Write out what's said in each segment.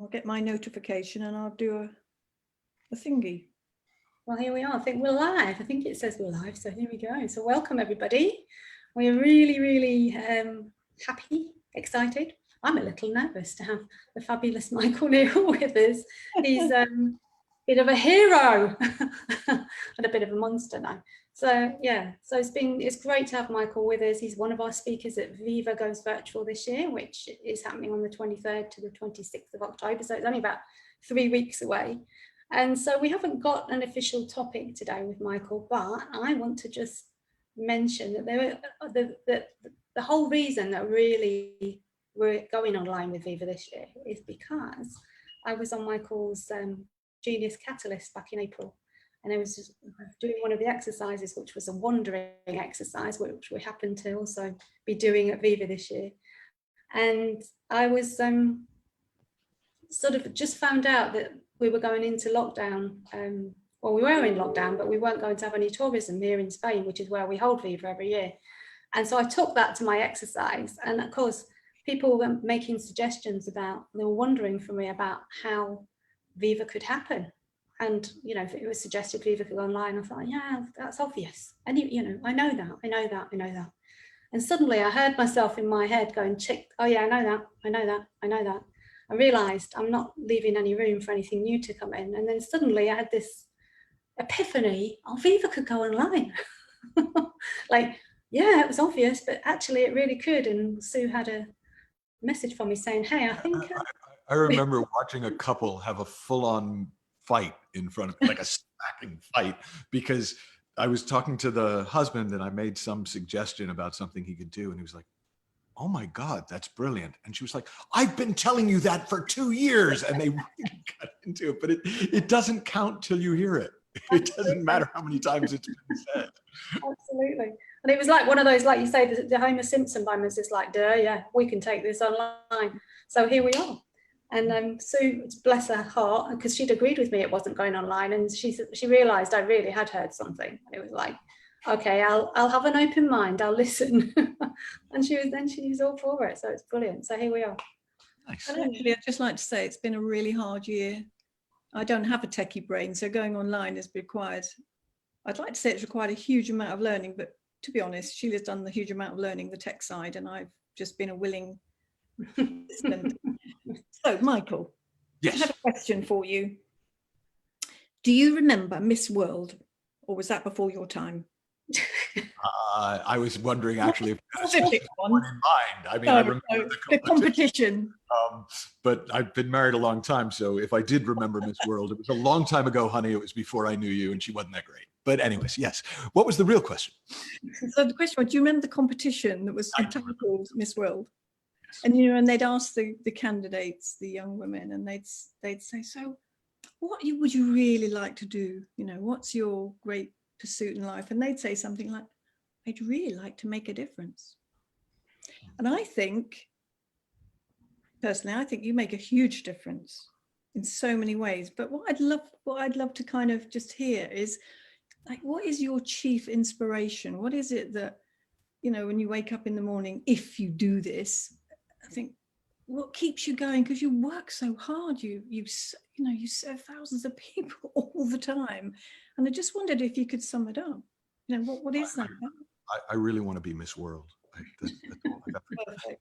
I'll get my notification and I'll do a thingy. Well, here we are. I think we're live. I think it says we're live. So here we go. So welcome, everybody. We're really, really happy, excited. I'm a little nervous to have the fabulous Michael Neill with us. He's a bit of a hero and a bit of a monster now. So yeah, so it's great to have Michael with us. He's one of our speakers at Viva Goes Virtual this year, which is happening on the 23rd to the 26th of October. So it's only about 3 weeks away. And so we haven't got an official topic today with Michael, but I want to just mention that the whole reason that really we're going online with Viva this year is because I was on Michael's Genius Catalyst back in April, and I was just doing one of the exercises, which was a wandering exercise, which we happen to also be doing at Viva this year. And I was sort of just found out that we were going into lockdown. Well, we were in lockdown, but we weren't going to have any tourism here in Spain, which is where we hold Viva every year. And so I took that to my exercise. And of course, people were making suggestions they were wondering from me about how Viva could happen. And, you know, if it was suggested Viva could go online, I thought, yeah, that's obvious. And, you know, I know that. And suddenly I heard myself in my head going, tick, oh yeah, I know that. I realised I'm not leaving any room for anything new to come in. And then suddenly I had this epiphany, oh, Viva could go online. Like, yeah, it was obvious, but actually it really could. And Sue had a message from me saying, hey, I think... I remember watching a couple have a full-on fight in front of, like a smacking fight, because I was talking to the husband and I made some suggestion about something he could do. And he was like, oh my God, that's brilliant. And she was like, I've been telling you that for 2 years. And they really got into it, but it doesn't count till you hear it. It doesn't matter how many times it's been said. Absolutely. And it was like one of those, like you say, the Homer Simpson moment, just like, duh, yeah, we can take this online. So here we are. And Sue, bless her heart, because she'd agreed with me it wasn't going online. And she realized I really had heard something. And it was like, okay, I'll have an open mind, I'll listen. And she was all for it. So it's brilliant. So here we are. Nice. And actually, I'd just like to say it's been a really hard year. I don't have a techie brain, so going online has required, I'd like to say it's required a huge amount of learning, but to be honest, Sheila's done the huge amount of learning, the tech side, and I've just been a willing assistant. So, Michael, yes. I have a question for you. Do you remember Miss World, or was that before your time? I was wondering actually if you had one in mind. I mean, I remember the competition. But I've been married a long time, so if I did remember Miss World, it was a long time ago, honey. It was before I knew you, and she wasn't that great. But anyways, yes. What was the real question? So the question was, do you remember the competition that was entitled Miss World? Yes. And you know, and they'd ask the candidates, the young women, and they'd say, so what would you really like to do? You know, what's your great pursuit in life? And they'd say something like, I'd really like to make a difference. And I think, personally, I think you make a huge difference in so many ways. But what I'd love to kind of just hear is, like, what is your chief inspiration? What is it that, you know, when you wake up in the morning, if you do this, I think, what keeps you going? Because you work so hard, you serve thousands of people all the time. And I just wondered if you could sum it up. You know, what is that? I really want to be Miss World.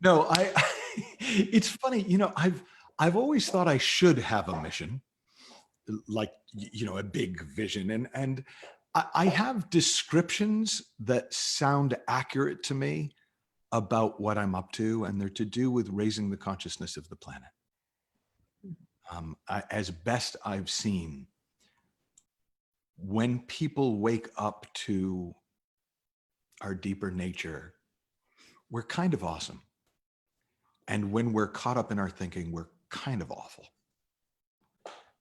No, it's funny, you know, I've always thought I should have a mission, like, you know, a big vision. And I have descriptions that sound accurate to me about what I'm up to, and they're to do with raising the consciousness of the planet. As best I've seen, when people wake up to our deeper nature, we're kind of awesome. And when we're caught up in our thinking, we're kind of awful.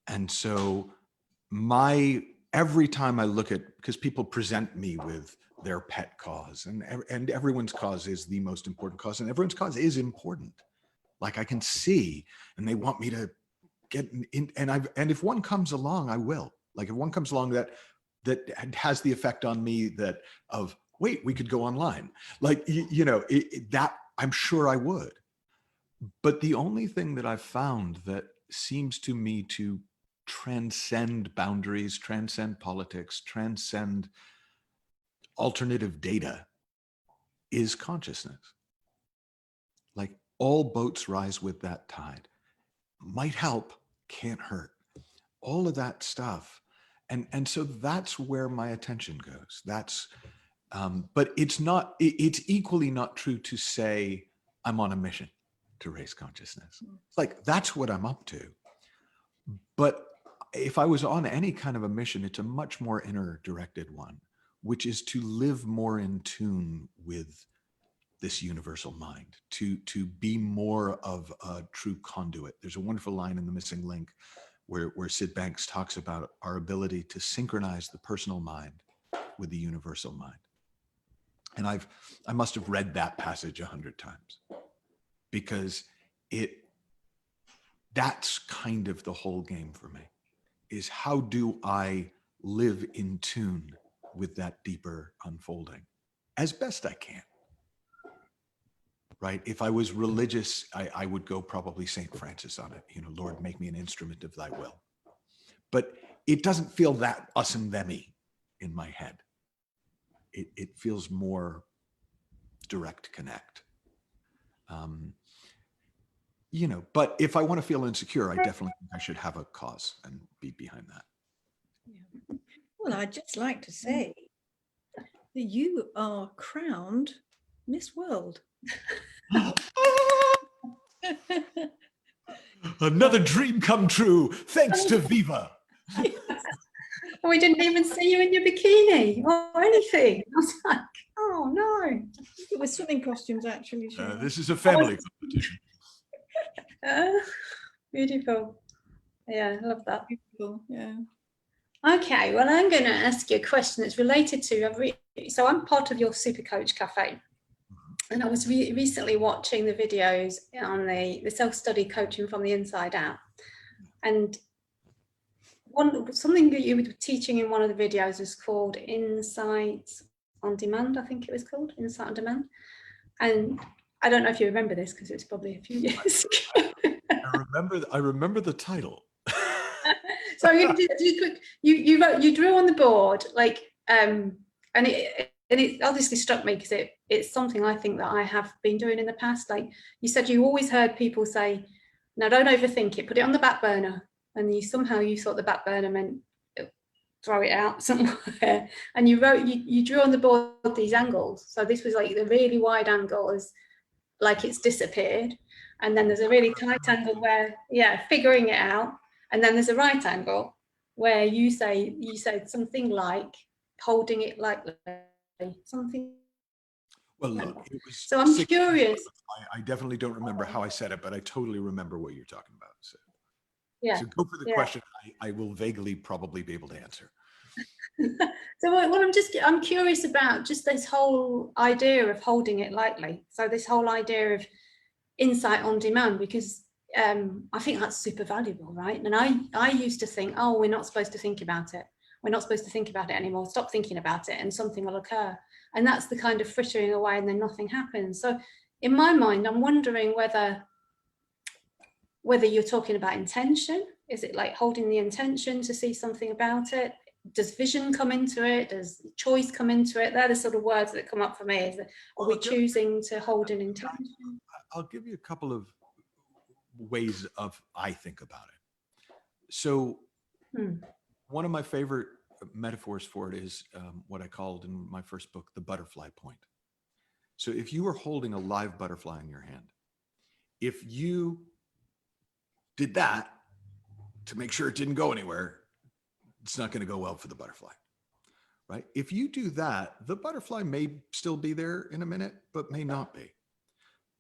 And so every time I look at, because people present me with their pet cause, and everyone's cause is the most important cause, and everyone's cause is important. Like, I can see, and they want me to get in, and if one comes along, I will. Like, if one comes along that has the effect on me of, wait, we could go online. Like, you know, that I'm sure I would. But the only thing that I've found that seems to me to transcend boundaries, transcend politics, transcend alternative data is consciousness. Like all boats rise with that tide. Might help, can't hurt. All of that stuff. And so that's where my attention goes. That's, but it's not, it's equally not true to say I'm on a mission to raise consciousness. Like that's what I'm up to. But if I was on any kind of a mission, it's a much more inner directed one, which is to live more in tune with this universal mind, to be more of a true conduit. There's a wonderful line in The Missing Link where Sid Banks talks about our ability to synchronize the personal mind with the universal mind. And I must have read that passage 100 times because that's kind of the whole game for me, is how do I live in tune with that deeper unfolding as best I can. Right? If I was religious, I would go probably St. Francis on it. You know, Lord, make me an instrument of thy will. But it doesn't feel that us and them-y in my head. It feels more direct connect. You know, but if I want to feel insecure, I definitely think I should have a cause and be behind that. Yeah. Well, I'd just like to say that you are crowned Miss World. Another dream come true, thanks to Viva. We didn't even see you in your bikini or anything. I was like, oh no. It was swimming costumes, actually. This is a family competition. Beautiful. Yeah, I love that. Beautiful, yeah. Okay, well, I'm going to ask you a question that's related to, so I'm part of your Super Coach Cafe. And I was recently watching the videos on the self-study coaching from the inside out. And something that you were teaching in one of the videos was called Insight on Demand, I think it was called, Insight on Demand. And I don't know if you remember this because it's probably a few years ago. I remember the title. So you drew on the board, like, and it obviously struck me because it's something I think that I have been doing in the past. Like you said, you always heard people say, "Now don't overthink it, put it on the back burner." And you thought the back burner meant throw it out somewhere. And you drew on the board these angles. So this was like the really wide angle is like it's disappeared, and then there's a really tight angle where figuring it out. And then there's a right angle where you said something like holding it lightly, something. Well, look, it was. So I'm curious. I definitely don't remember how I said it, but I totally remember what you're talking about. So, yeah. So go for the question. I will vaguely probably be able to answer. So I'm curious about just this whole idea of holding it lightly. So this whole idea of insight on demand, because I think that's super valuable, right? And I used to think, oh, we're not supposed to think about it. We're not supposed to think about it anymore. Stop thinking about it and something will occur. And that's the kind of frittering away and then nothing happens. So in my mind, I'm wondering whether you're talking about intention. Is it like holding the intention to see something about it? Does vision come into it? Does choice come into it? They're the sort of words that come up for me. Are we choosing to hold an intention? I'll give you a couple of ways I think about it. So one of my favorite metaphors for it is what I called in my first book, the butterfly point. So if you were holding a live butterfly in your hand, if you did that to make sure it didn't go anywhere, it's not going to go well for the butterfly, right? If you do that, the butterfly may still be there in a minute, but may not be.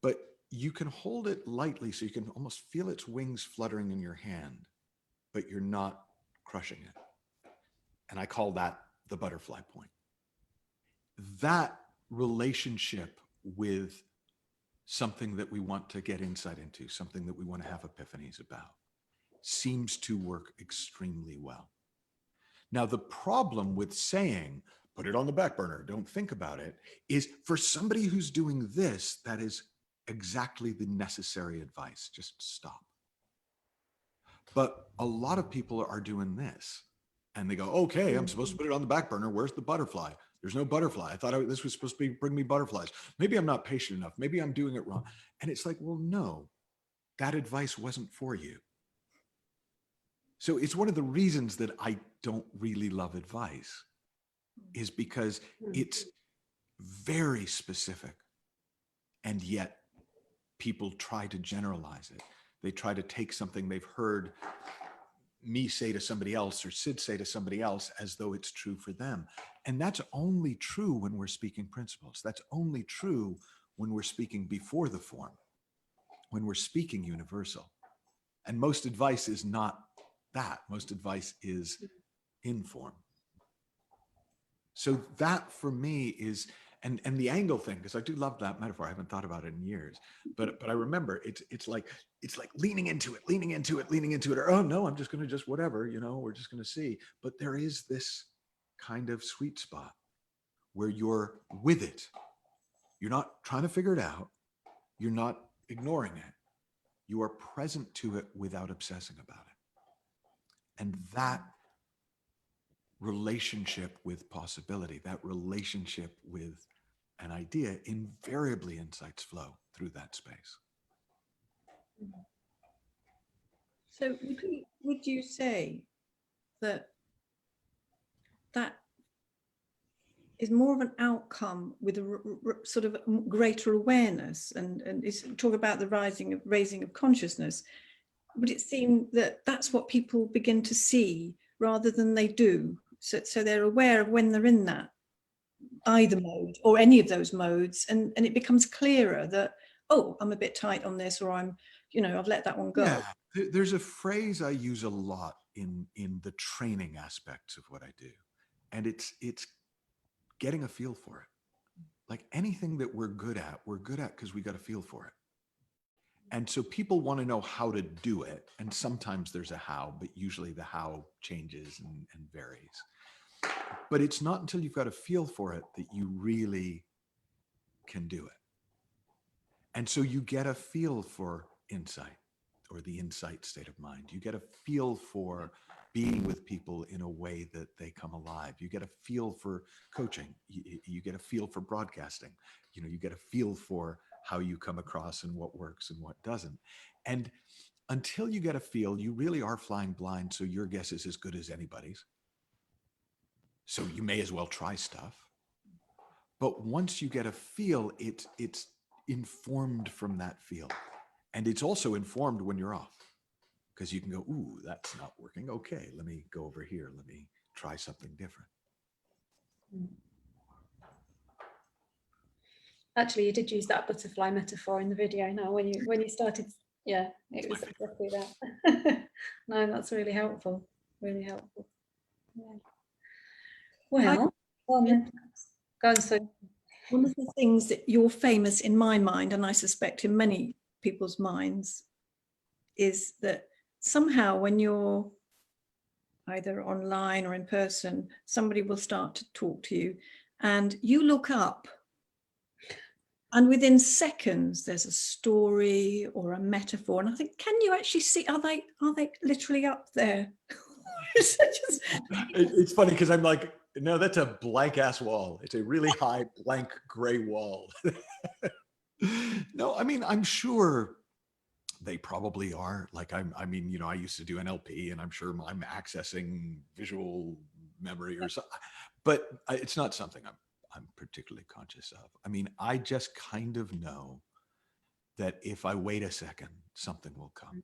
But you can hold it lightly so you can almost feel its wings fluttering in your hand, but you're not crushing it. And I call that the butterfly point. That relationship with something that we want to get insight into, something that we want to have epiphanies about, seems to work extremely well. Now, the problem with saying, put it on the back burner, don't think about it, is for somebody who's doing this, that is exactly the necessary advice. Just stop. But a lot of people are doing this and they go, okay, I'm supposed to put it on the back burner. Where's the butterfly? There's no butterfly. I thought this was supposed to bring me butterflies. Maybe I'm not patient enough. Maybe I'm doing it wrong. And it's like, well, no, that advice wasn't for you. So it's one of the reasons that I don't really love advice, is because it's very specific. And yet people try to generalize it. They try to take something they've heard me say to somebody else or Sid say to somebody else as though it's true for them. And that's only true when we're speaking principles. That's only true when we're speaking before the form, when we're speaking universal. And most advice is not that. Most advice is in form. So that for me is, and the angle thing, because I do love that metaphor. I haven't thought about it in years, but I remember it's like leaning into it, or, oh no, I'm just going to just whatever, we're just going to see. But there is this kind of sweet spot where you're with it. You're not trying to figure it out. You're not ignoring it. You are present to it without obsessing about it. And that relationship with possibility, that relationship with an idea, invariably insights flow through that space. So would you say that is more of an outcome with a sort of greater awareness, and is talk about the raising of consciousness? Would it seem that that's what people begin to see rather than they do? So they're aware of when they're in that either mode or any of those modes, and it becomes clearer that, oh, I'm a bit tight on this, or I'm, I've let that one go. Yeah, there's a phrase I use a lot in the training aspects of what I do, and it's getting a feel for it. Like anything that we're good at because we got a feel for it. And so people want to know how to do it. And sometimes there's a how, but usually the how changes and varies. But it's not until you've got a feel for it that you really can do it. And so you get a feel for insight, or the insight state of mind. You get a feel for being with people in a way that they come alive. You get a feel for coaching. You get a feel for broadcasting. You get a feel for how you come across and what works and what doesn't. And until you get a feel, you really are flying blind. So your guess is as good as anybody's. So you may as well try stuff. But once you get a feel, it's informed from that feel. And it's also informed when you're off, because you can go, ooh, that's not working. Okay, let me go over here. Let me try something different. Actually, you did use that butterfly metaphor in the video. Now, when you started, yeah, it was exactly that. No, that's really helpful. Really helpful. Yeah. Well, go on, so. One of the things that you're famous in my mind, and I suspect in many people's minds, is that somehow when you're either online or in person, somebody will start to talk to you and you look up, and within seconds there's a story or a metaphor, and I think, can you actually see, are they literally up there? It's funny because I'm like, no, that's a blank ass wall. It's a really high blank gray wall. No, I mean, I'm sure they probably are. Like, I used to do NLP, and I'm sure I'm accessing visual memory or something, but it's not something I'm particularly conscious of. I mean, I just kind of know that if I wait a second, something will come.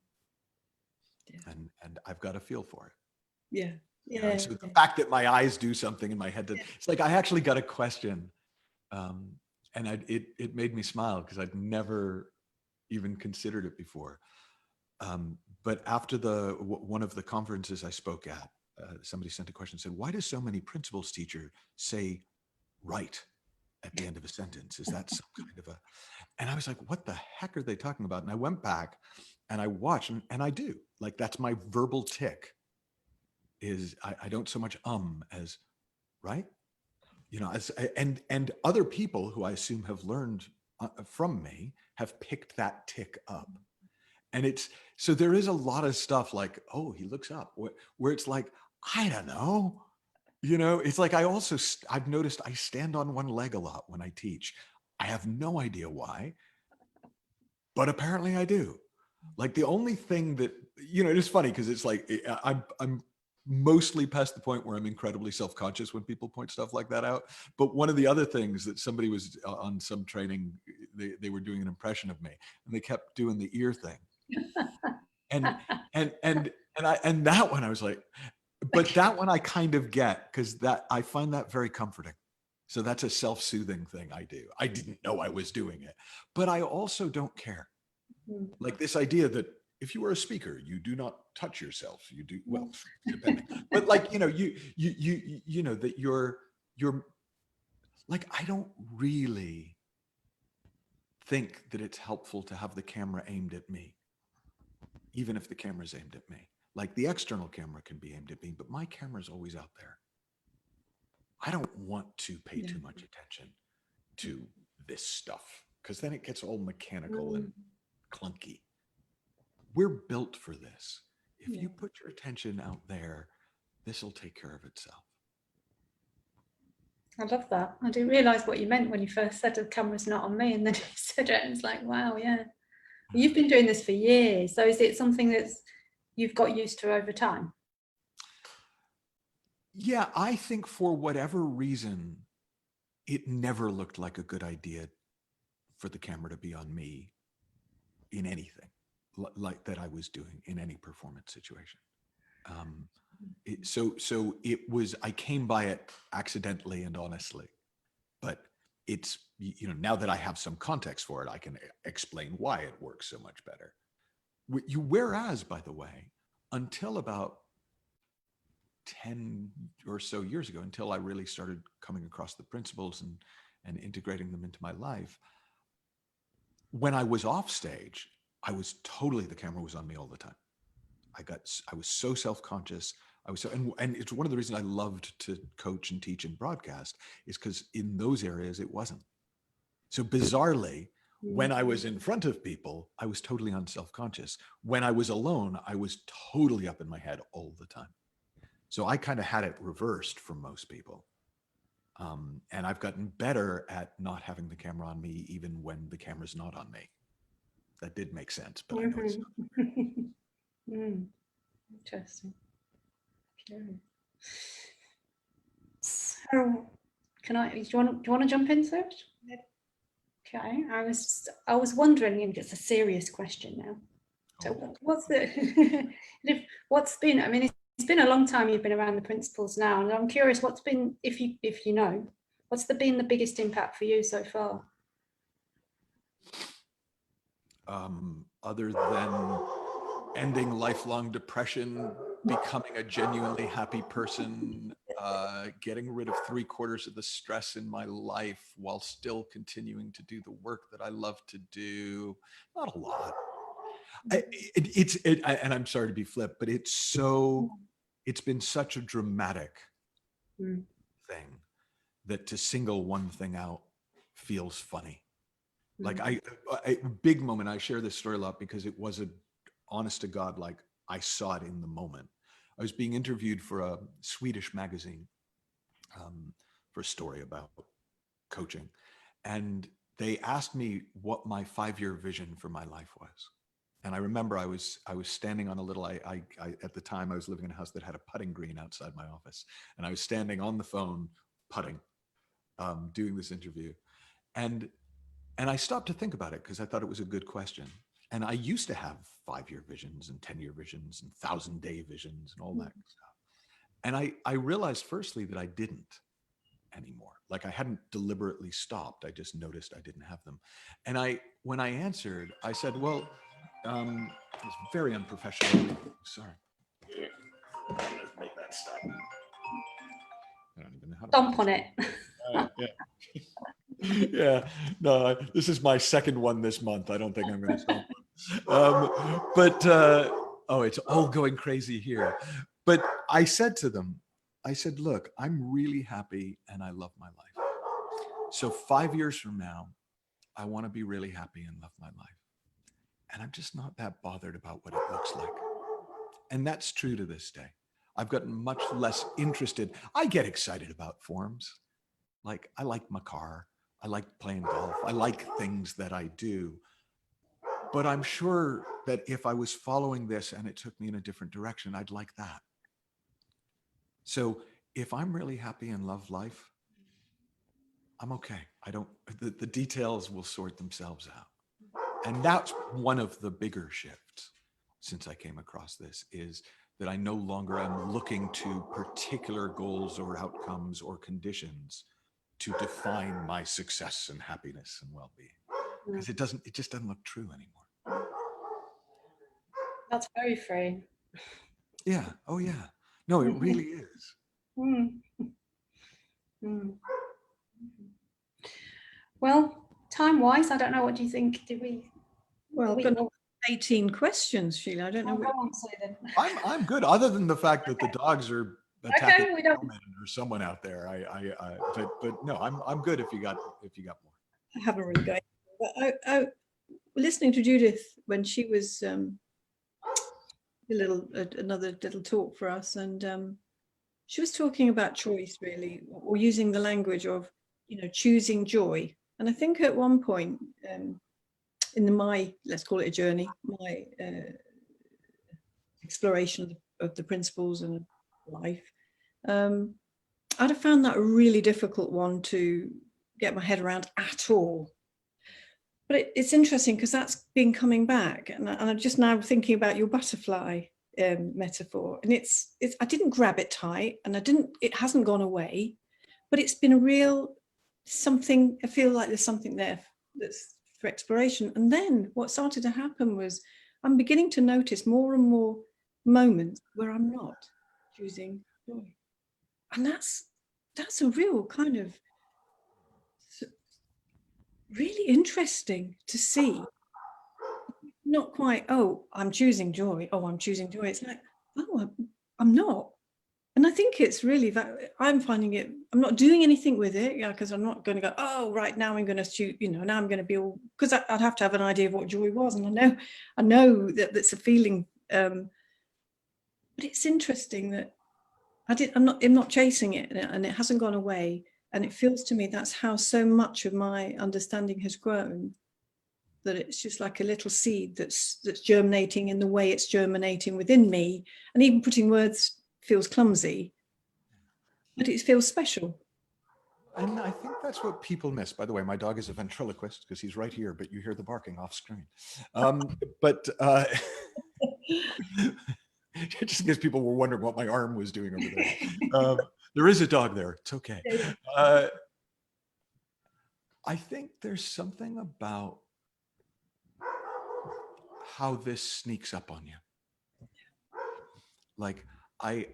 Yeah. And I've got a feel for it. Yeah. Yeah. So the fact that my eyes do something in my head, it's like, I actually got a question, and it made me smile because I'd never even considered it before. But after one of the conferences I spoke at, somebody sent a question and said, why do so many principles teachers say right at the end of a sentence? Is that some kind of and I was like, what the heck are they talking about? And I went back and I watched, and I do, like, that's my verbal tick, is I don't so much as right, and other people who I assume have learned from me have picked that tick up. And so there is a lot of stuff like, oh, he looks up, where it's like, I don't know. It's like I've noticed I stand on one leg a lot when I teach. I have no idea why, but apparently I do. Like the only thing that, it is funny because it's like, I'm mostly past the point where I'm incredibly self-conscious when people point stuff like that out. But one of the other things that somebody was on some training, they were doing an impression of me and they kept doing the ear thing. And that one I was like, but that one I kind of get because I find that very comforting. So that's a self-soothing thing I do. I didn't know I was doing it, but I also don't care. Like this idea that if you are a speaker, you do not touch yourself. You do, well, depending, but like, that you're like, I don't really think that it's helpful to have the camera aimed at me, even if the camera's aimed at me. Like the external camera can be aimed at me, but my camera's always out there. I don't want to pay too much attention to this stuff because then it gets all mechanical and clunky. We're built for this. If you put your attention out there, this will take care of itself. I love that. I didn't realise what you meant when you first said the camera's not on me, and then you said it, and it's like, wow, yeah. You've been doing this for years, so is it something that's you've got used to over time? Yeah, I think for whatever reason, it never looked like a good idea for the camera to be on me in anything like that I was doing in any performance situation. So it was, I came by it accidentally and honestly, but it's, now that I have some context for it, I can explain why it works so much better. Whereas, by the way, until about 10 or so years ago, until I really started coming across the principles and integrating them into my life, when I was off stage, the camera was on me all the time. I was so self-conscious. And it's one of the reasons I loved to coach and teach and broadcast is because in those areas, it wasn't. So bizarrely, when I was in front of people, I was totally unself-conscious. When I was alone, I was totally up in my head all the time. So I kind of had it reversed from most people. And I've gotten better at not having the camera on me, even when the camera's not on me. That did make sense, but I know it's not. Interesting. Okay. So, do you want to jump into it? Okay. I was wondering, and it's a serious question now. So, what's been? I mean, it's been a long time you've been around the principles now, and I'm curious, what's been, if you know, what's been the biggest impact for you so far? Other than ending lifelong depression, becoming a genuinely happy person, getting rid of 3/4 of the stress in my life while still continuing to do the work that I love to do. Not a lot. And I'm sorry to be flip, but it's been such a dramatic thing that to single one thing out feels funny. Like a big moment, I share this story a lot because it was honest to God, like I saw it in the moment. I was being interviewed for a Swedish magazine for a story about coaching. And they asked me what my 5-year vision for my life was. And I remember I was standing on a little, I at the time I was living in a house that had a putting green outside my office. And I was standing on the phone putting, doing this interview. And I stopped to think about it because I thought it was a good question. And I used to have 5-year visions and 10-year visions and 1,000-day visions and all that stuff. And I realized firstly that I didn't anymore. Like I hadn't deliberately stopped. I just noticed I didn't have them. And when I answered, I said, well, it was very unprofessional. Sorry. Let's make that stop. I don't even know how to Stomp on it. yeah. Yeah, no, this is my second one this month. I don't think I'm going to stop. Oh, it's all going crazy here. But I said to them, I said, look, I'm really happy and I love my life. So 5 years from now, I want to be really happy and love my life. And I'm just not that bothered about what it looks like. And that's true to this day. I've gotten much less interested. I get excited about forms. Like, I like my car. I like playing golf. I like things that I do. But I'm sure that if I was following this and it took me in a different direction, I'd like that. So if I'm really happy and love life, I'm okay. The details will sort themselves out. And that's one of the bigger shifts since I came across this, is that I no longer am looking to particular goals or outcomes or conditions to define my success and happiness and well-being, because it just doesn't look true anymore. That's very freeing. Yeah. Oh yeah. No, it really is. Mm. Mm. Well, time-wise, I don't know. What do you think? Did we? Well, I've got 18 questions, Sheila. I don't know. Go on, Susan. I'm good, other than the fact that the dogs are attacking Okay, we don't. or someone out there. But no, I'm good if you got more. I haven't really got. But listening to Judith when she was another little talk for us, and she was talking about choice, really, or using the language of, choosing joy. And I think at one point in my, let's call it a journey, my exploration of the principles and life, I'd have found that a really difficult one to get my head around at all. But it's interesting because that's been coming back, and I'm just now thinking about your butterfly metaphor, and it's I didn't grab it tight, and it hasn't gone away, but it's been a real something. I feel like there's something there that's for exploration. And then what started to happen was I'm beginning to notice more and more moments where I'm not choosing joy, and that's a real kind of really interesting to see. Not quite, oh, I'm choosing joy. Oh, I'm choosing joy. It's like, oh, I'm not. And I think it's really that I'm finding it, I'm not doing anything with it, because I'm not going to go, oh, right now I'm going to choose, now I'm going to be all, because I'd have to have an idea of what joy was. And I know that that's a feeling. But it's interesting that I'm not chasing it, and it hasn't gone away. And it feels to me that's how so much of my understanding has grown, that it's just like a little seed that's germinating in the way it's germinating within me. And even putting words feels clumsy, but it feels special. And I think that's what people miss. By the way, my dog is a ventriloquist because he's right here, but you hear the barking off screen. But just in case people were wondering what my arm was doing over there. There is a dog there. It's okay. I think there's something about how this sneaks up on you. Like I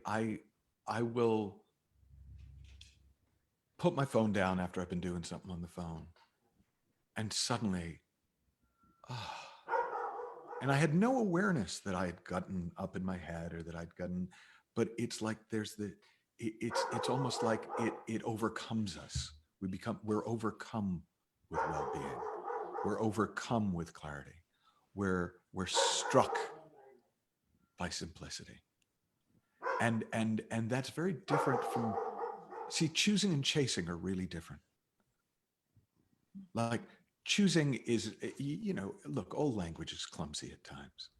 will put my phone down after I've been doing something on the phone, and suddenly, and I had no awareness that I had gotten up in my head or that I'd gotten, but it's like it's almost like it overcomes us. We're overcome with well-being. We're overcome with clarity. We're struck by simplicity. And that's very different from, see, choosing and chasing are really different. Like, choosing is, look, old language is clumsy at times.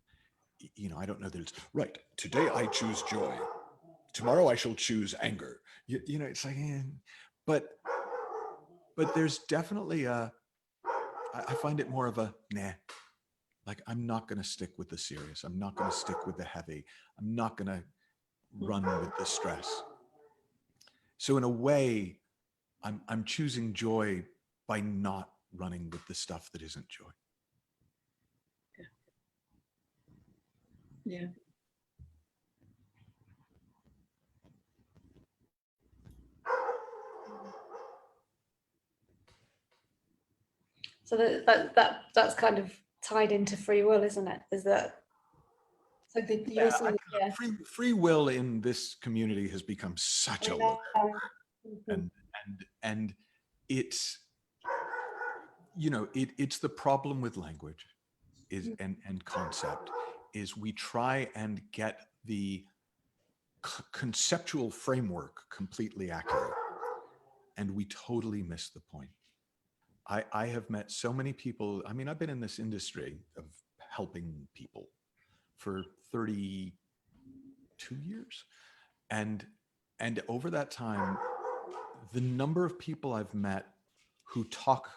I don't know that it's right. Today I choose joy. Tomorrow I shall choose anger. It's like, but there's definitely I find it more of a nah. Like, I'm not going to stick with the serious. I'm not going to stick with the heavy. I'm not going to run with the stress. So in a way, I'm choosing joy by not running with the stuff that isn't joy. Yeah. So that's kind of tied into free will, isn't it? Is that so? Free will in this community has become such a look, and it's it's the problem with language. and concept is we try and get the conceptual framework completely accurate, and we totally miss the point. I have met so many people. I mean, I've been in this industry of helping people for 32 years. And over that time, the number of people I've met who talk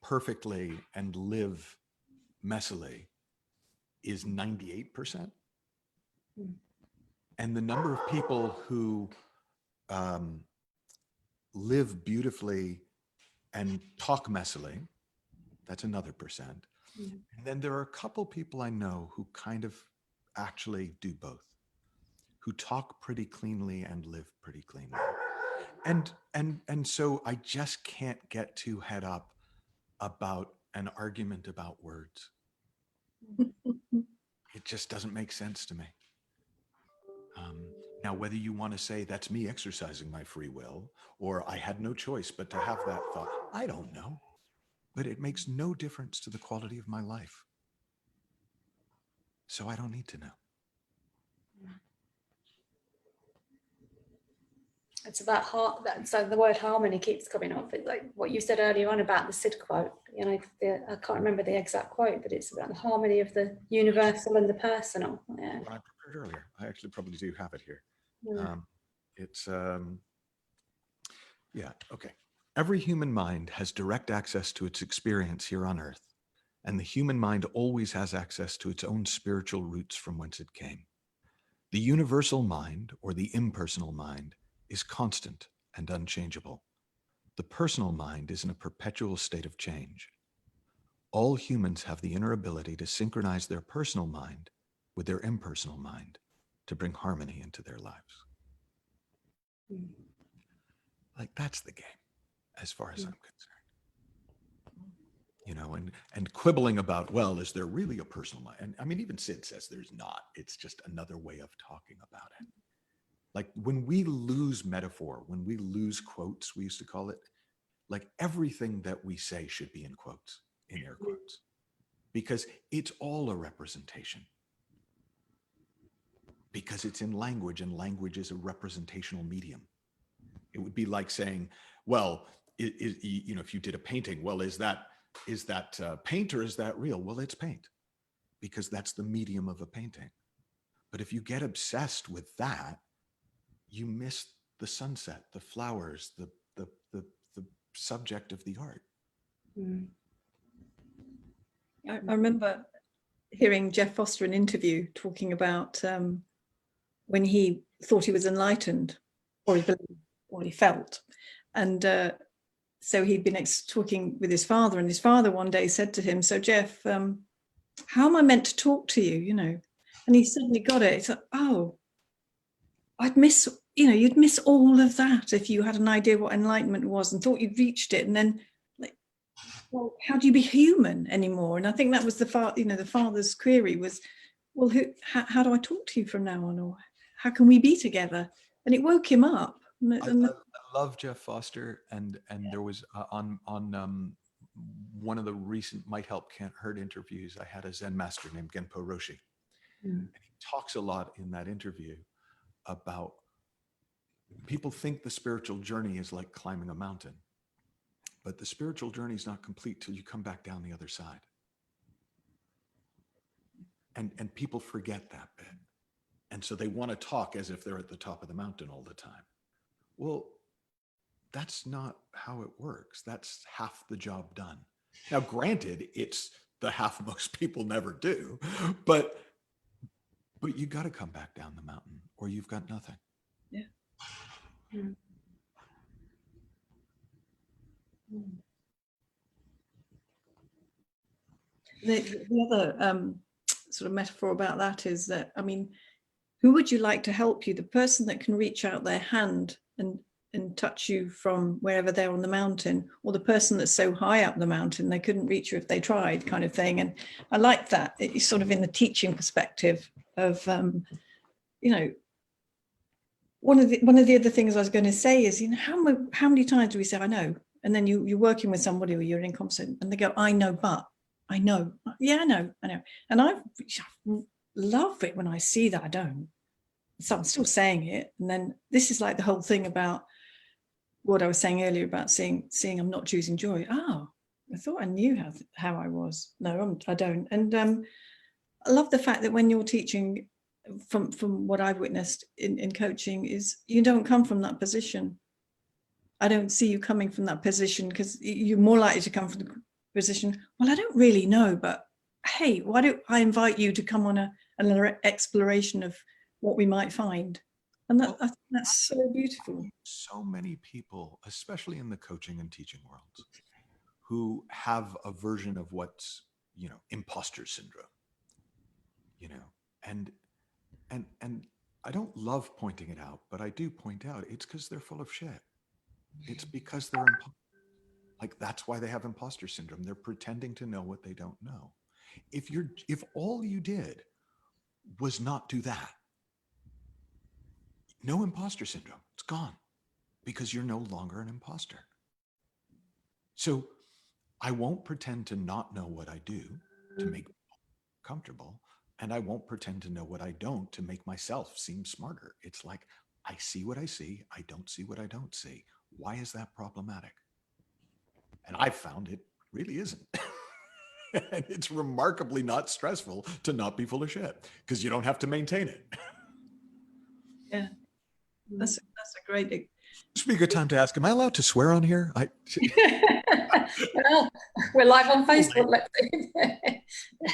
perfectly and live messily is 98%. And the number of people who live beautifully and talk messily, that's another percent. And then there are a couple people I know who kind of actually do both, who talk pretty cleanly and live pretty cleanly. And so I just can't get too head up about an argument about words. It just doesn't make sense to me. Now, whether you want to say that's me exercising my free will, or I had no choice but to have that thought, I don't know. But it makes no difference to the quality of my life. So I don't need to know. It's about so the word harmony keeps coming up. It's like what you said earlier on about the Sid quote. You know, I can't remember the exact quote, but it's about the harmony of the universal and the personal. Yeah. What I prepared earlier, I actually probably do have it here. Yeah. Yeah, okay. Every human mind has direct access to its experience here on Earth, and the human mind always has access to its own spiritual roots from whence it came. The universal mind, or the impersonal mind, is constant and unchangeable. The personal mind is in a perpetual state of change. All humans have the inner ability to synchronize their personal mind with their impersonal mind to bring harmony into their lives. Like, that's the game, as far as I'm concerned. You know, and quibbling about, well, is there really a personal mind? And I mean, even Sid says there's not. It's just another way of talking about it. Like, when we lose metaphor, when we lose quotes, we used to call it, like, everything that we say should be in quotes, in air quotes, because it's all a representation. Because it's in language, and language is a representational medium. It would be like saying, well, you know, if you did a painting, well, is that paint or is that real? Well, it's paint, because that's the medium of a painting. But if you get obsessed with that, you miss the sunset, the flowers, the subject of the art. I remember hearing Jeff Foster in an interview talking about when he thought he was enlightened, or he believed, or he felt. And so he'd been talking with his father, and his father one day said to him, so Jeff, how am I meant to talk to you, you know? And he suddenly got it. It's like, oh, I'd miss, you know, you'd miss all of that if you had an idea what enlightenment was and thought you'd reached it. And then, like, well, how do you be human anymore? And I think that was the father's query was, well, how do I talk to you from now on? Or how can we be together? And it woke him up. I love Jeff Foster, and there was on one of the recent Might Help Can't Hurt interviews, I had a Zen master named Genpo Roshi. And he talks a lot in that interview about, people think the spiritual journey is like climbing a mountain, but the spiritual journey is not complete till you come back down the other side. And people forget that bit. And so they want to talk as if they're at the top of the mountain all the time. Well, that's not how it works. That's half the job done. Now, granted, it's the half most people never do, but you got to come back down the mountain or you've got nothing. Yeah. The other sort of metaphor about that is that, I mean, who would you like to help you? The person that can reach out their hand and touch you from wherever they're on the mountain, or the person that's so high up the mountain they couldn't reach you if they tried, kind of thing. And I like that. It's sort of in the teaching perspective of, you know, one of the other things I was going to say is, you know, how many times do we say, I know? And then you're working with somebody or you're in conversation and they go, I know, but, I know. Yeah, I know. And I love it when I see that I don't. So I'm still saying it. And then this is like the whole thing about what I was saying earlier about seeing I'm not choosing joy. Oh, I thought I knew how I was. No, I don't. And I love the fact that when you're teaching, from what I've witnessed in coaching, is you don't come from that position. I don't see you coming from that position, because you're more likely to come from the position, well, I don't really know, but hey, why don't I invite you to come on an exploration of what we might find? And I think that's so beautiful. So many people, especially in the coaching and teaching worlds, who have a version of what's, imposter syndrome, and I don't love pointing it out, but I do point out it's because they're full of shit. It's because they're like, that's why they have imposter syndrome. They're pretending to know what they don't know. If all you did was not do that, no imposter syndrome, it's gone, because you're no longer an imposter. So I won't pretend to not know what I do to make people comfortable, and I won't pretend to know what I don't to make myself seem smarter. It's like, I see what I see, I don't see what I don't see. Why is that problematic? And I've found it really isn't. And it's remarkably not stressful to not be full of shit, because you don't have to maintain it. Yeah, that's a great. Should be a good time to ask, am I allowed to swear on here? Well, we're live on Facebook. Let's see.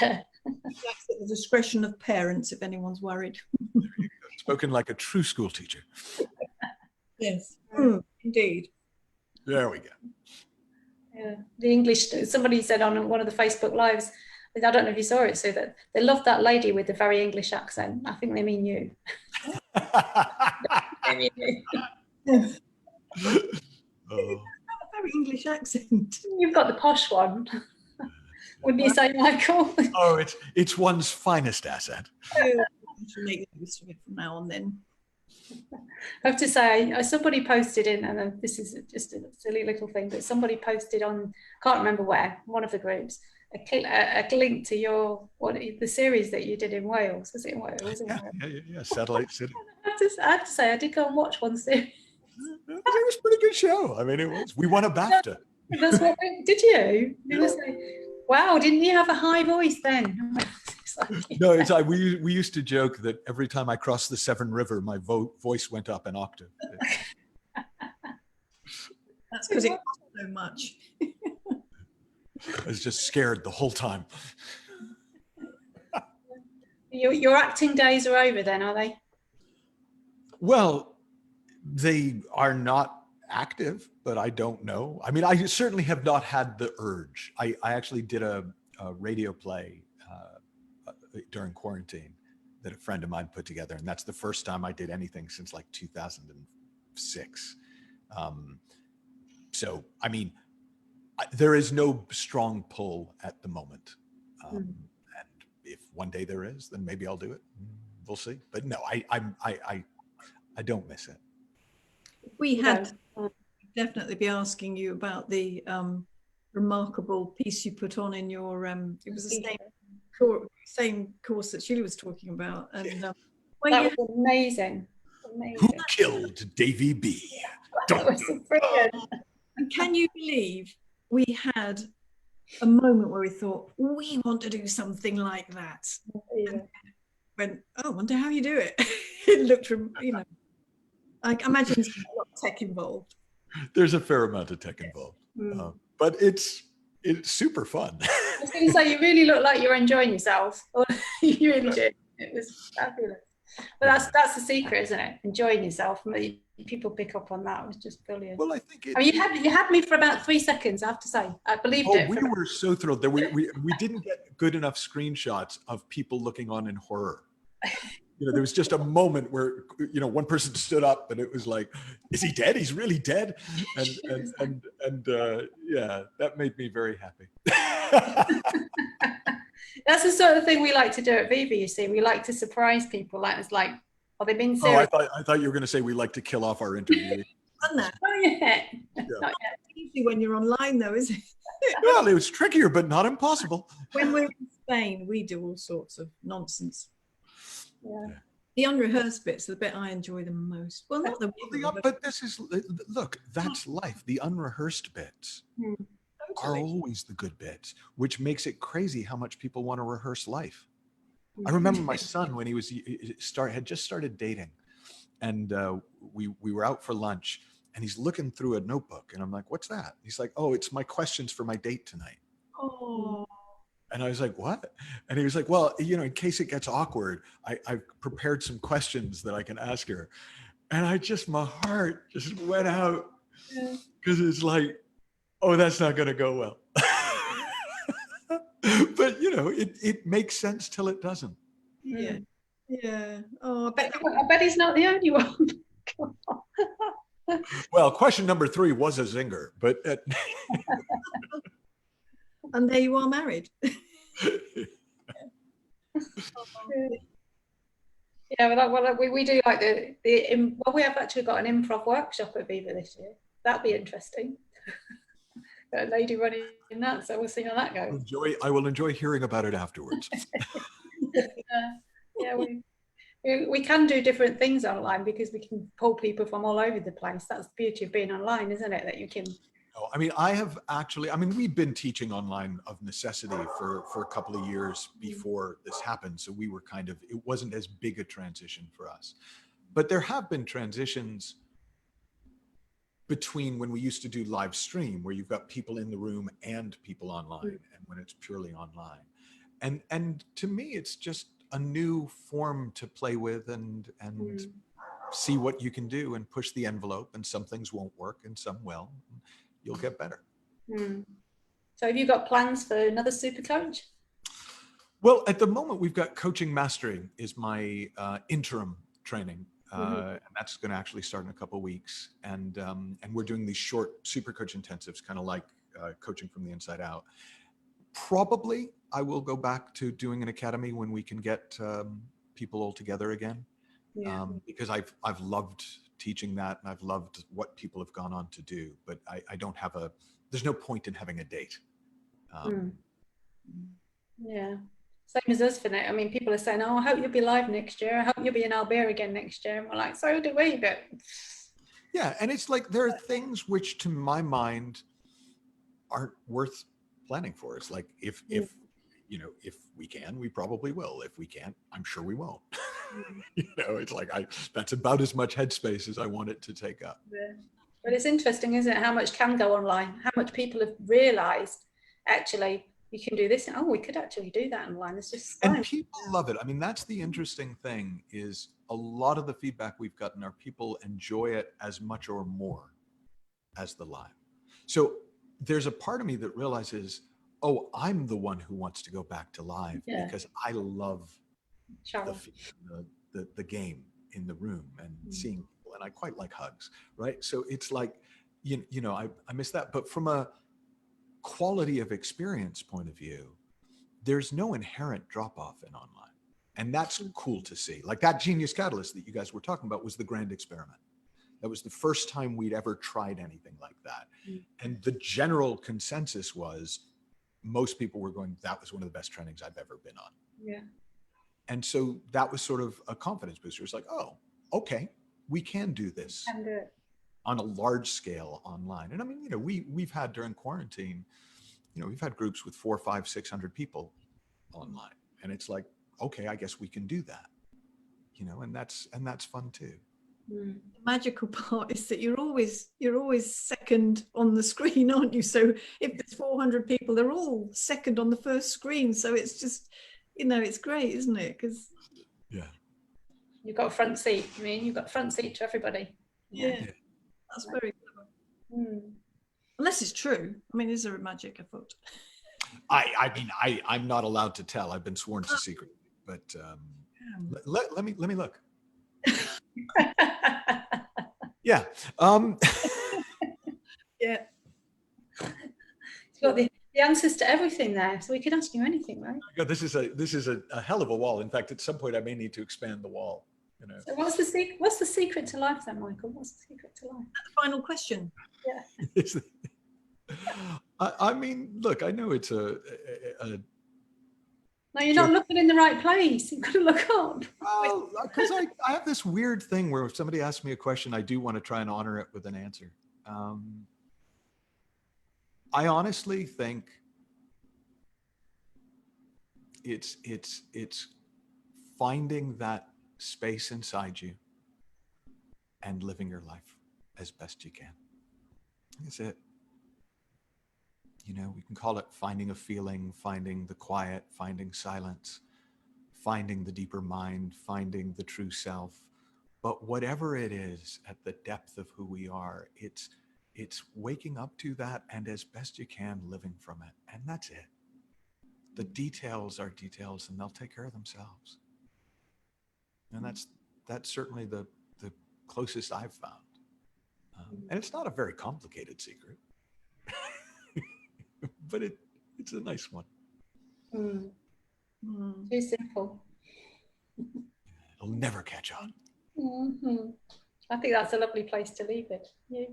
That's at the discretion of parents, if anyone's worried. Spoken like a true school teacher. Yes, indeed. There we go. Yeah, the English, somebody said on one of the Facebook lives, I don't know if you saw it, so that they loved that lady with the very English accent. I think they mean you. They mean you. Yes. A very English accent. You've got the posh one. Wouldn't you say, Michael? Oh, it's one's finest asset. You should make use of it from now on then. I have to say, somebody posted in, and this is just a silly little thing, but somebody posted on, can't remember where, one of the groups, a link to the series that you did in Wales. Was it in Wales? Yeah. Satellite City. I have to say, I did go and watch one series. It was a pretty good show. I mean, it was. We won a BAFTA. That's what did you? Yeah. Wow, didn't you have a high voice then? No, it's like we used to joke that every time I crossed the Severn River, my voice went up an octave. That's because it costs so much. I was just scared the whole time. Your acting days are over then, are they? Well, they are not active, but I don't know. I mean, I certainly have not had the urge. I actually did a radio play during quarantine that a friend of mine put together, and that's the first time I did anything since like 2006. So, I mean, there is no strong pull at the moment. And if one day there is, then maybe I'll do it. We'll see. But no, I don't miss it. We had definitely be asking you about the remarkable piece you put on in your it was the same course that Sheila was talking about, and that was amazing. Who killed Davy B? That was brilliant. And can you believe we had a moment where we thought we want to do something like that? Yeah. Went, oh, I wonder how you do it. It looked from, I imagine there's a lot of tech involved. There's a fair amount of tech involved, but it's super fun. I was going to say, you really look like you're enjoying yourself. You really did. It was fabulous. But that's the secret, isn't it? Enjoying yourself. People pick up on that. It was just brilliant. Well, I think you had me for about 3 seconds. I have to say, I believed it. We were so thrilled that we didn't get good enough screenshots of people looking on in horror. There was just a moment where one person stood up and it was like, is he dead? He's really dead. And yeah, that made me very happy. That's the sort of thing we like to do at Viva. You see, we like to surprise people. Like it's like, are they being serious? Oh, I thought you were going to say we like to kill off our interview. Done that? Not yet. Yeah. Not yet. Easy when you're online, though, is it? Well, it was trickier, but not impossible. When we're in Spain, we do all sorts of nonsense. Yeah. The unrehearsed bits are the bit I enjoy the most. Well, not the But this is, look, that's life. The unrehearsed bits are totally. always the good bits, which makes it crazy how much people want to rehearse life. I remember my son when he had just started dating, and we were out for lunch, and he's looking through a notebook, and I'm like, "What's that?" He's like, "Oh, it's my questions for my date tonight." Oh, And I was like, "What?" And he was like, "Well, in case it gets awkward, I've prepared some questions that I can ask her." And my heart just went out because it's like, oh, that's not going to go well. But it makes sense till it doesn't. yeah. Yeah. Oh, I bet he's not the only one. Well, question number 3 was a zinger, but and there you are married. Yeah, well, we do like well, we have actually got an improv workshop at Viva this year. That'll be interesting. Got a lady running that, so we'll see how that goes. I will enjoy hearing about it afterwards. Yeah, we can do different things online because we can pull people from all over the place. That's the beauty of being online, isn't it? That you can. I mean, we've been teaching online of necessity for a couple of years before this happened. So we were it wasn't as big a transition for us. But there have been transitions between when we used to do live stream, where you've got people in the room and people online, and when it's purely online. And to me, it's just a new form to play with and see what you can do and push the envelope. And some things won't work and some will. You'll get better. So have you got plans for another super coach? Well, at the moment, we've got Coaching Mastery is my interim training. And that's going to actually start in a couple of weeks. And we're doing these short super coach intensives, kind of like coaching from the inside out. Probably I will go back to doing an academy when we can get people all together again. Because I've loved teaching that, and I've loved what people have gone on to do, but I don't have there's no point in having a date. Yeah, same as us for now. I mean, people are saying, oh, I hope you'll be live next year. I hope you'll be in Albert again next year. And we're like, so do we, but. Yeah, and it's like, there are things which to my mind aren't worth planning for. It's like, if we can, we probably will. If we can't, I'm sure we won't. It's like, that's about as much headspace as I want it to take up. Yeah. But it's interesting, isn't it, how much can go online, how much people have realized actually you can do this, and we could actually do that online. It's just and people love it. I mean, that's the interesting thing, is a lot of the feedback we've gotten are people enjoy it as much or more as the live. So there's a part of me that realizes, I'm the one who wants to go back to live because I love the game in the room and seeing people, and I quite like hugs, right? So it's like, I miss that. But from a quality of experience point of view, there's no inherent drop off in online. And that's cool to see. Like that Genius Catalyst that you guys were talking about was the grand experiment. That was the first time we'd ever tried anything like that. And the general consensus was, most people were going, that was one of the best trainings I've ever been on. Yeah. And so that was sort of a confidence booster. It's like, okay, we can do this on a large scale online. And I mean, we've had during quarantine, we've had groups with 400, 500, 600 people online. And it's like, okay, I guess we can do that, and that's fun too. The magical part is that you're always second on the screen, aren't you? So if there's 400 people, they're all second on the first screen. So it's just, it's great, isn't it? Because you've got a front seat. I mean, you've got front seat to everybody. Yeah. That's very clever. Unless it's true. I mean, is there a magic afoot? I'm not allowed to tell. I've been sworn to secret, but let me look. Yeah. Yeah. You've got the answers to everything there, so we could ask you anything, right? God, this is a hell of a wall. In fact, at some point I may need to expand the wall. So what's the secret to life then, Michael? What's the secret to life? The final question. Yeah. I mean, look, I know it's a No, you're not looking in the right place. You've got to look up. well, because I have this weird thing where if somebody asks me a question, I do want to try and honor it with an answer. I honestly think it's finding that space inside you and living your life as best you can. That's it. You know, we can call it finding a feeling, finding the quiet, finding silence, finding the deeper mind, finding the true self. But whatever it is at the depth of who we are, it's waking up to that and as best you can living from it. And that's it. The details are details and they'll take care of themselves. And that's certainly the closest I've found. And it's not a very complicated secret, but it's a nice one. Too simple. It'll never catch on. I think that's a lovely place to leave it. Yeah.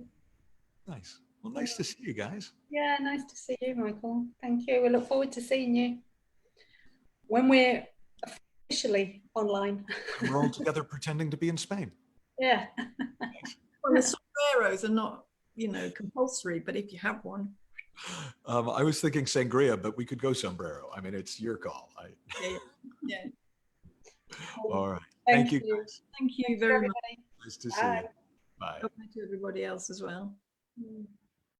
Nice. Well, nice to see you guys. Yeah, nice to see you, Michael. Thank you. We look forward to seeing you when we're officially online. We're all together pretending to be in Spain. Yeah. Well, the sombreros are not, you know, compulsory, but if you have one. I was thinking sangria, but we could go sombrero. I mean, it's your call. Yeah. All right. Thank you. you. Guys. Thank you very much. Nice to see you. Bye. Bye to everybody else as well. Mm.